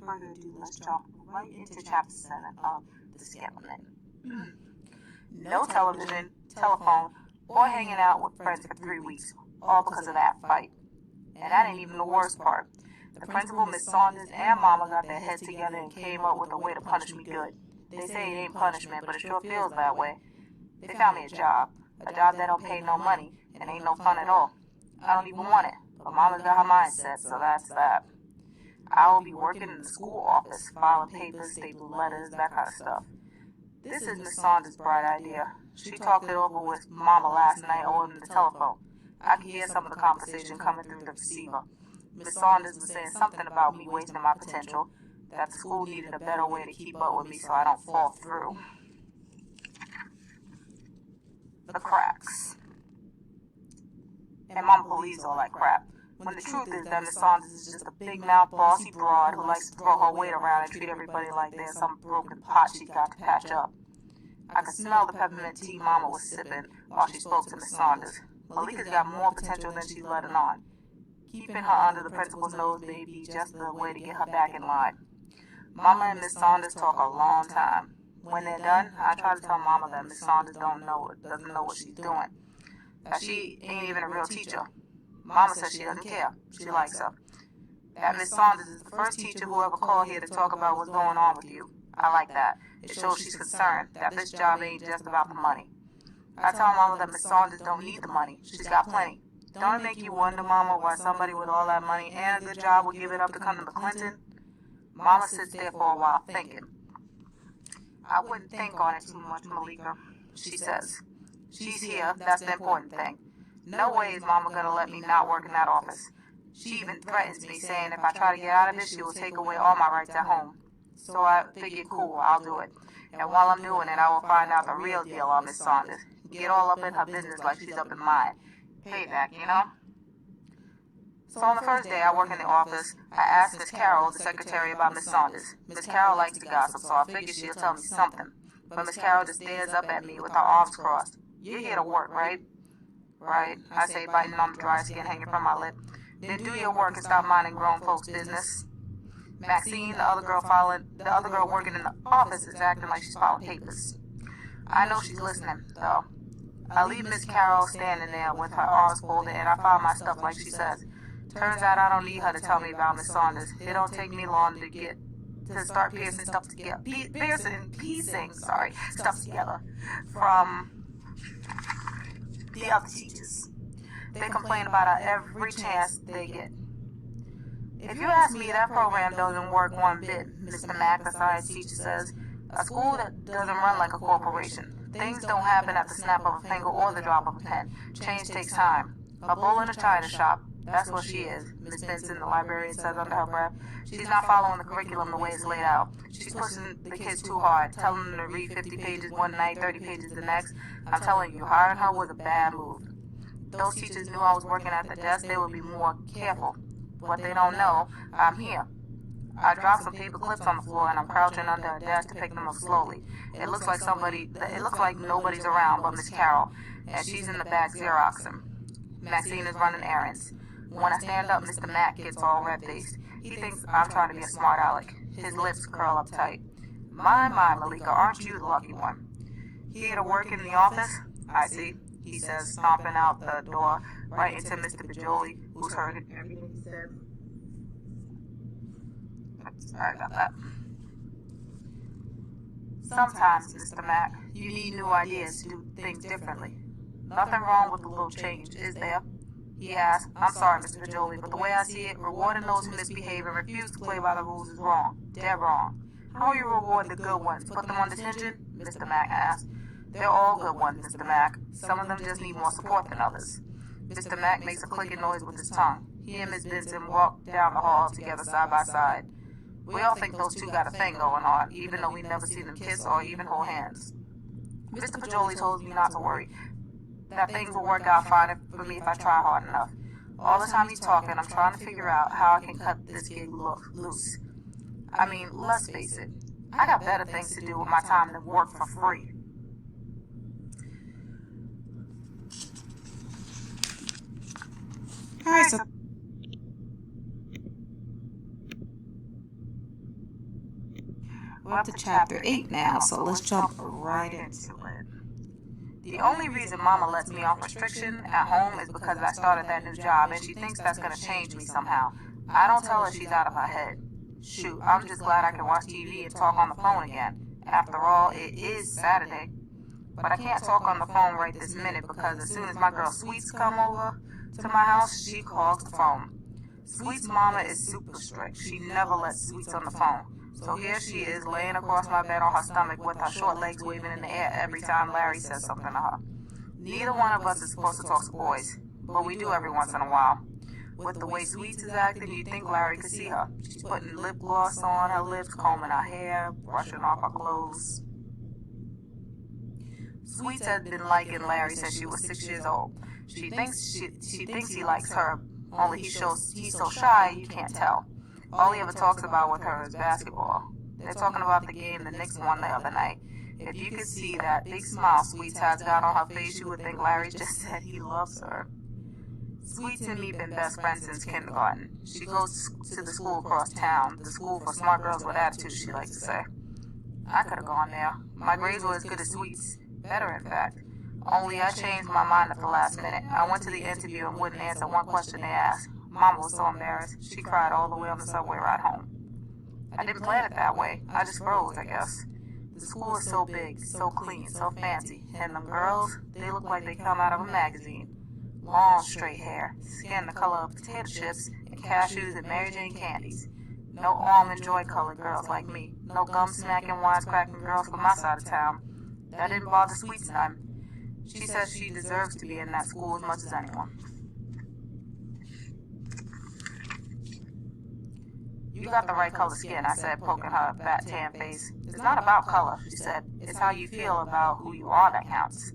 further ado, let's jump right into Chapter 7 of The Skeleton. No television, telephone, or hanging out with friends for 3 weeks, all because of that fight. And that ain't even the worst part. The principal, Miss Saunders, and Mama got their heads together and came up with a way to punish me good. They say it ain't punishment, but it sure feels that way. They found me a job that don't pay no money and ain't no fun at all. I don't even want it, but Mama's got her mind set, so that's that. I will be working in the school office, filing papers, stapling letters, that kind of stuff. This is Miss Saunders' bright idea. She talked it over with Mama last night over the telephone. I could hear some of the conversation coming through the receiver. Miss Saunders was saying something about me wasting my potential, that the school needed a better way to keep up with me so I don't fall through the cracks. And Mama believes all that crap, when the truth is that Miss Saunders is just a big-mouthed, bossy broad who likes to throw her weight around and treat everybody like they're some broken pot she got to patch up. I could smell the peppermint tea Mama was sipping while she spoke to Miss Saunders. Malika's got more potential than she's letting on. Keeping her under the principal's nose may be just the way to get her back in line. Mama and Miss Saunders talk a long time. When they're done, I try to tell Mama that Miss Saunders doesn't know what she's doing, that she ain't even a real teacher. Mama says she doesn't care. She likes her. That Miss Saunders is the first teacher who ever called here to talk about what's going on with you. I like that. It shows she's concerned, that this job ain't just about the money. I tell Mama that Miss Saunders don't need the money. She's got plenty. Don't it make you wonder, Mama, why somebody with all that money and a good job would give it up to come to McClinton? Mama sits there for a while thinking. I wouldn't think on it too much, Malika, she says. She's here, that's the important thing. No way is Mama gonna let me not work in that office. She even threatens me, saying if I try to get out of it, she will take away all my rights at home. So I figured, cool, I'll do it. And while I'm doing it, I will find out the real deal on Miss Saunders. Get all up in her business like she's up in mine. Payback, you know? So on the first day I work in the office, I asked Miss Carroll, the secretary, about Miss Saunders. Miss Carroll likes to gossip, so I figured she'll tell me something. But Miss Carroll just stares up at me with her arms crossed. You're here to work, right? Right, I say, biting on the dry skin hanging from my lip. Then do your work and stop minding grown folks' business. Maxine, the other girl working in the office, is acting like she's filing papers. I know she's listening, though. I leave Miss Carroll standing there with her arms folded, and I file my stuff like she says. Turns out I don't need her to tell me about Miss Saunders. It don't take me long to start piecing stuff together from the other teachers. They complain about her every chance they get. If you ask me, that program doesn't work one bit, Mr. Mack, the science teacher says. A school that doesn't run like a corporation. Things don't happen at the snap of a finger or the drop of a pen. Change takes time. A bull in a china shop, that's what she is, Miss Benson, the librarian, says under her breath. She's not following the curriculum the way it's laid out. She's pushing the kids too hard, telling them to read 50 pages one night, 30 pages the next. I'm telling you, hiring her was a bad move. Those teachers knew I was working at the desk, they would be more careful. What they don't know, I'm here. I dropped some paper clips on the floor and I'm crouching under a desk to pick them up slowly. It looks like nobody's around but Miss Carroll, and she's in the back Xeroxing. Maxine is running errands. When I stand up, Mr. Mack gets all red-faced. He thinks I'm trying to be a smart aleck. His lips curl up tight. My, Malika, aren't you the lucky one? Here to work in the office? I see, he says, stomping out the door right into Mr. Bajoli, who's heard everything he said. Sorry about that. Sometimes, Mr. Mack, you need new ideas to do things differently. Nothing wrong with a little change, is there? He asked. I'm sorry, Mr. Bajoli, but the way I see it, rewarding those who misbehave and refuse to play by the rules is wrong. Dead wrong. How are you rewarding the good ones? Put them on detention? Mr. Mack asked. They're all good ones, Mr. Mack. Some of them just need more support than others. Mr. Mack makes a clicking noise with his tongue. He and Miss Benson walk down the hall together side by side. We all think those two got a thing going on, even though we never see them kiss or even hold hands. Mr. Pajoli told me not to worry, that things will work out fine for me if I try hard enough. All the time he's talking, I'm trying to figure out how I can cut this gig loose. I mean, let's face it, I got better things to do with my time than work for free. Alright, so We're up to chapter 8 now, so let's jump right into it. The only reason Mama lets me off restriction at home is because I started that new job, and she thinks that's going to change me somehow. I don't tell her she's out of her head. Shoot, I'm just glad I can watch TV and talk on the phone again. After all, it is Saturday. But I can't talk on the phone right this minute because as soon as my girl Sweets come over to my house, she calls the phone. Sweets' mama is super strict. She never lets Sweets on the phone. So here she is laying across my bed on her stomach with her short legs waving in the air every time Larry says something to her. Neither one of us is supposed to talk to boys, but we do every once in a while. With the way Sweets is acting, you'd think Larry could see her. She's putting lip gloss on her lips, combing her hair, brushing off her clothes. Sweets has been liking Larry since she was 6 years old. She thinks he likes her, only he's so shy you can't tell. All he ever talks about with her is basketball. They're talking about the game the Knicks won the other night. If you could see that big smile Sweets has got on her face, you would think Larry just said he loves her. Sweets and me been best friends since kindergarten. She goes to the school across town, the school for smart girls with attitudes, she likes to say. I could have gone there. My grades were as good as Sweets. Better, in fact. Only I changed my mind at the last minute. I went to the interview and wouldn't answer one question they asked. Mama was so embarrassed. She cried all the way on the subway ride home. I didn't plan it that way. I just froze, I guess. The school is so big, so clean, so fancy. And them girls, they look like they come out of a magazine. Long, straight hair, skin the color of potato chips, and cashews and Mary Jane candies. No almond joy colored girls like me. No gum smacking, wisecracking girls from my side of town. That didn't bother Sweets none. She says she deserves to be in that school as much as anyone. You got the right color skin, I said, poking her fat tan face. It's not about color, she said. It's how you feel about who you are that counts.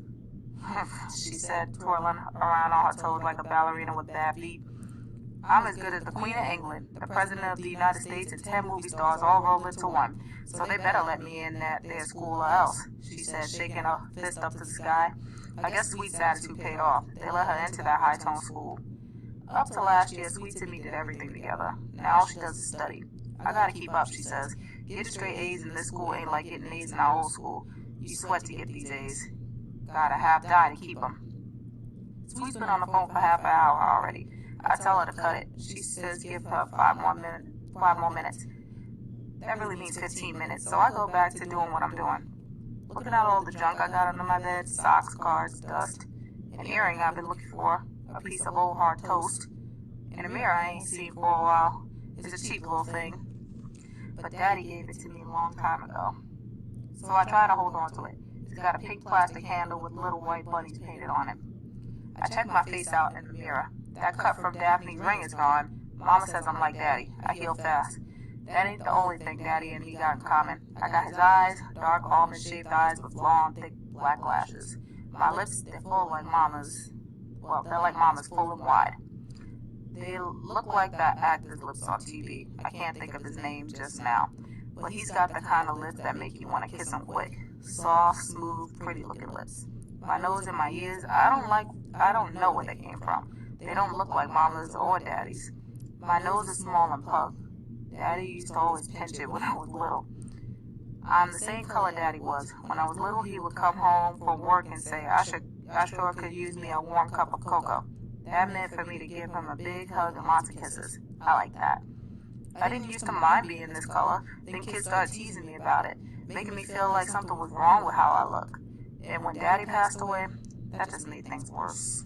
She said, twirling around on her toes like a ballerina with bad feet. I'm as good as the Queen of England, the President of the United States, and 10 movie stars all rolled into one. So they better let me in their school or else, she said, shaking her fist up to the sky. I guess Sweet's attitude paid off. They let her into that high-tone school. Up to last year, Sweets and me did everything together. Now all she does is study. I gotta keep up, she says. Getting straight A's in this school ain't like getting A's in our old school. You sweat to get these A's. Gotta half die to keep them. Sweet's been on the phone for half an hour already. I tell her to cut it. She says give her 5 more minutes. That really means 15 minutes, so I go back to doing what I'm doing. Looking at all the junk I got under my bed, socks, cards, dust, an earring I've been looking for, a piece of old hard toast, and a mirror I ain't seen for a while. It's a cheap little thing, but Daddy gave it to me a long time ago. So I try to hold on to it. It's got a pink plastic handle with little white bunnies painted on it. I check my face out in the mirror. That cut from Daphne's ring is gone. Mama says I'm like Daddy. I heal fast. That ain't the only thing Daddy and me got in common. I got his eyes, dark almond-shaped eyes with long, thick black lashes. My lips, they're full like Mama's. Well, they're like Mama's, full and wide. They look like that actor's lips on TV. I can't think of his name just now. But he's got the kind of lips that make you want to kiss him quick. Soft, smooth, pretty-looking lips. My nose and my ears, I don't know where they came from. They don't look like Mama's or Daddy's. My nose is small and pug. Daddy used to always pinch it when I was little. I'm the same color Daddy was. When I was little, he would come home from work and say, I sure could use me a warm cup of cocoa. That meant for me to give him a big hug and lots of kisses. I like that. I didn't used to mind being this color. Then kids started teasing me about it, making me feel like something was wrong with how I look. And when Daddy passed away, that just made things worse.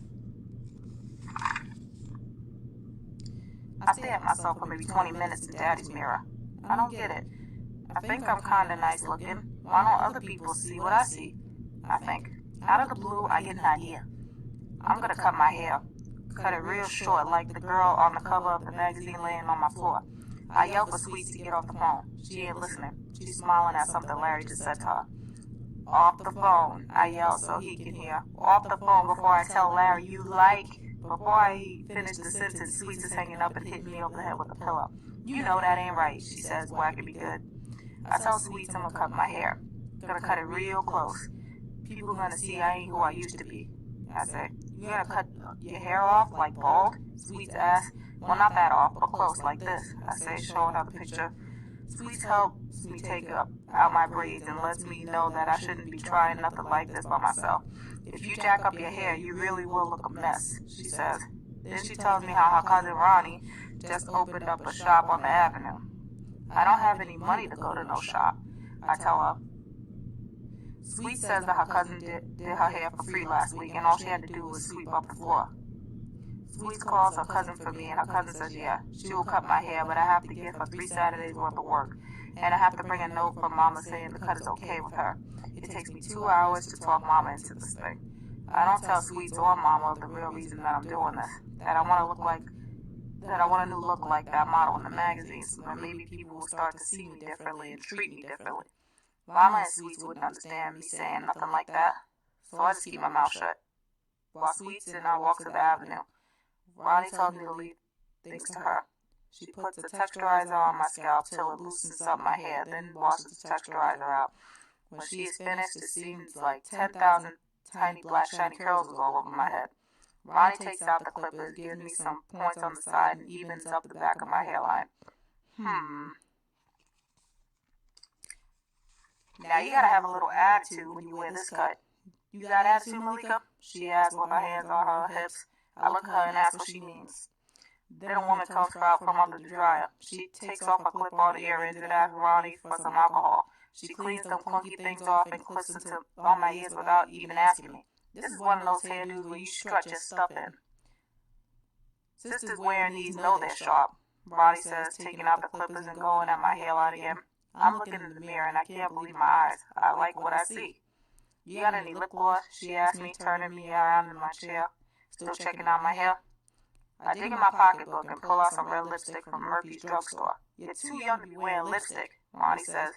I stare at myself for maybe 20 minutes in Daddy's mirror. I don't get it. I think I'm kinda nice looking. Why don't other people see what I see? I think. Out of the blue, I get an idea. I'm gonna cut my hair. Cut it real short like the girl on the cover of the magazine laying on my floor. I yell for Sweets to get off the phone. She ain't listening. She's smiling at something Larry just said to her. Off the phone, I yell so he can hear. Off the phone before I tell Larry you like. Before I finish the sentence, Sweets is hanging up and hitting me over the head with a pillow. You know that ain't right, she says, whacking me good. I tell Sweets I'm gonna cut my hair. Gonna cut it real close. People gonna see I ain't who I used to be. I say, you gonna cut your hair off like bald? Sweets asks, well, not that off, but close, like this. I say, showing her the picture. Sweets helps me take out my braids and lets me know that I shouldn't be trying nothing like this by myself. If you jack up your hair, you really will look a mess, she says. Then she tells me how her cousin Ronnie just opened up a shop on the avenue. I don't have any money to go to no shop, I tell her. Sweet says that her cousin did her hair for free last week and all she had to do was sweep up the floor. Sweet calls her cousin for me and her cousin says she will cut my hair, but I have to give her 3 Saturdays worth of work. And I have to bring a note from Mama saying the cut is okay with her. It takes me 2 hours to talk Mama into this thing. I don't tell Sweets or Mama the real reason that I'm doing this. That I want a new look like that model in the magazines, so that maybe people will start to see me differently and treat me differently. Mama and Sweets wouldn't understand me saying nothing like that, so I just keep my mouth shut. While Sweets and I walk to the avenue, Ronnie tells me to leave things to her. She puts a texturizer on my scalp till it loosens up my hair, then washes the texturizer out. When she is finished, it seems like 10,000 tiny black shiny curls was all over my head. Ronnie takes out the clippers, gives me some points on the side, and evens up the back of my hairline. Now you gotta have a little attitude when you wear this cut. You got attitude, Malika? She asks with her hands on her hips. I look at her and ask what she means. Then a woman comes out from under the dryer. She takes off her clip-on earrings and asks Ronnie for some alcohol. She cleans them clunky things off and clips into all my ears without even asking me. This is one of those hairdos where you strut your stuff in. Sisters wearing these know they're sharp, Ronnie says, taking out the clippers and going at my hairline again. I'm looking in the mirror and I can't believe my eyes. I like what I see. You got any lip gloss? She asked me, turning me around in my chair, still checking out my hair. I dig in my pocketbook and pull out some red lipstick from Murphy's drugstore. You're too young to be wearing lipstick, Ronnie says.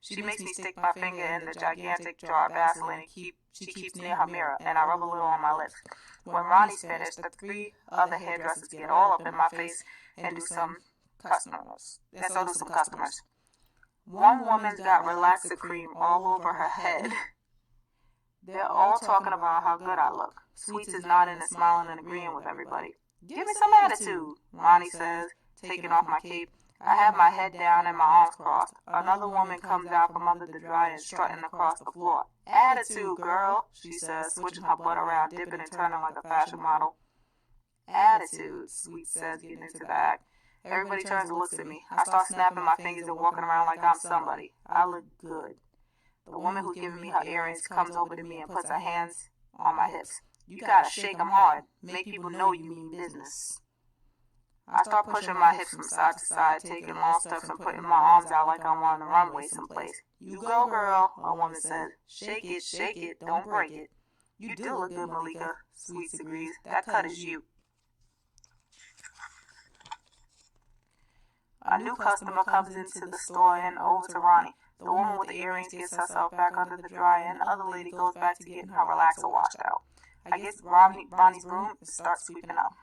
She makes me stick my finger in the gigantic jar of Vaseline she keeps near her mirror, and I rub a little on my lips. When Ronnie's finished, the 3 other hairdressers get all up in my face and do some customers. One woman's got relaxer cream all over her head. They're all talking about how good I look. Sweets is nodding and smiling and agreeing with everybody. Give me some attitude, Ronnie says, taking off my cape. I have my head down and my arms crossed. Another woman comes out from under the dryer and strutting across the floor. Attitude, girl, she says, switching her butt around, dipping and turning like a fashion model. Attitude, Sweets says, getting into the act. Everybody turns and looks at me. I start snapping my fingers and walking around like I'm somebody. I look good. The woman who's giving me her earrings comes over to me and puts her hands on my hips. You gotta shake them hard. Make people know you mean business. I start pushing my hips from side to side, taking long steps and putting my arms out like I'm on the runway someplace. You go, girl, a woman says. Shake it, don't break it. You do look good, Malika, Sweets agrees. That cut is you. A new customer comes into the store and over to Ronnie. The woman with the earrings gets herself back under the dryer, and the other lady goes back to getting her relaxer washed out. I get Ronnie's broom and start sweeping up.